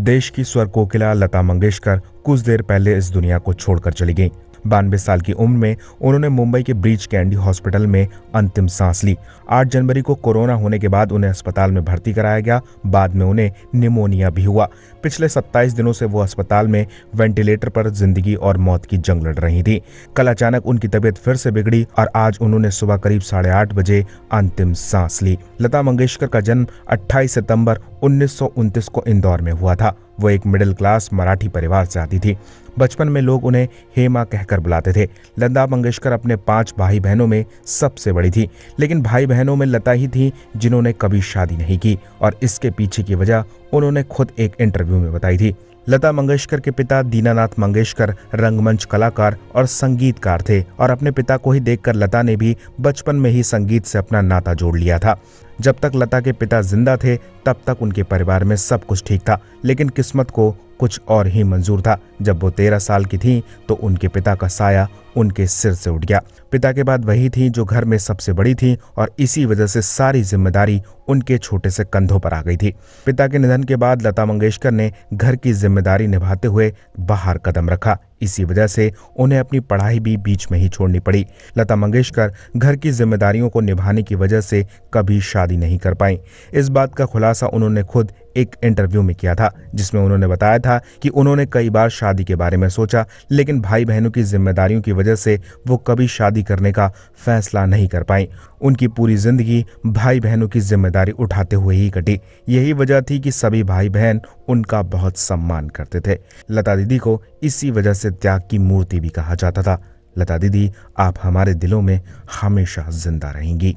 देश की स्वर कोकिला लता मंगेशकर कुछ देर पहले इस दुनिया को छोड़कर चली गईं। 92 साल की उम्र में उन्होंने मुंबई के ब्रीच कैंडी हॉस्पिटल में अंतिम सांस ली। 8 जनवरी को कोरोना होने के बाद उन्हें अस्पताल में भर्ती कराया गया। बाद में उन्हें निमोनिया भी हुआ। पिछले 27 दिनों से वो अस्पताल में वेंटिलेटर पर जिंदगी और मौत की जंग लड़ रही थी। कल अचानक उनकी तबीयत फिर से बिगड़ी और आज उन्होंने सुबह करीब 8:30 बजे अंतिम सांस ली। लता मंगेशकर का जन्म 28 सितंबर 1929 को इंदौर में हुआ था। वो एक मिडिल क्लास मराठी परिवार से आती थी। बचपन में लोग उन्हें हेमा कहकर बुलाते थे। लता मंगेशकर अपने 5 भाई बहनों में सबसे बड़ी थी, लेकिन भाई बहनों में लता ही थी जिन्होंने कभी शादी नहीं की, और इसके पीछे की वजह उन्होंने खुद एक इंटरव्यू में बताई थी। लता मंगेशकर के पिता दीनानाथ मंगेशकर रंगमंच कलाकार और संगीतकार थे, और अपने पिता को ही देखकर लता ने भी बचपन में ही संगीत से अपना नाता जोड़ लिया था। जब तक लता के पिता जिंदा थे तब तक उनके परिवार में सब कुछ ठीक था, लेकिन किस्मत को कुछ और ही मंजूर था। जब वो 13 साल की थी तो उनके पिता का साया उनके सिर से उठ गया। पिता के बाद वही थी जो घर में सबसे बड़ी थी, और इसी वजह से सारी जिम्मेदारी उनके छोटे से कंधों पर आ गई थी। पिता के निधन के बाद लता मंगेशकर ने घर की जिम्मेदारी निभाते हुए बाहर कदम रखा। इसी वजह से उन्हें अपनी पढ़ाई भी बीच में ही छोड़नी पड़ी। लता मंगेशकर घर की जिम्मेदारियों को निभाने की वजह से कभी शादी नहीं कर पाई। इस बात का खुलासा उन्होंने खुद एक इंटरव्यू में किया था, जिसमें उन्होंने बताया था कि उन्होंने कई बार शादी के बारे में सोचा, लेकिन भाई बहनों की जिम्मेदारियों की वजह से वो कभी शादी करने का फैसला नहीं कर पाई। उनकी पूरी जिंदगी भाई बहनों की जिम्मेदारी उठाते हुए ही कटी। यही वजह थी कि सभी भाई बहन उनका बहुत सम्मान करते थे। लता दीदी को इसी वजह से त्याग की मूर्ति भी कहा जाता था। लता दीदी, आप हमारे दिलों में हमेशा जिंदा रहेंगी।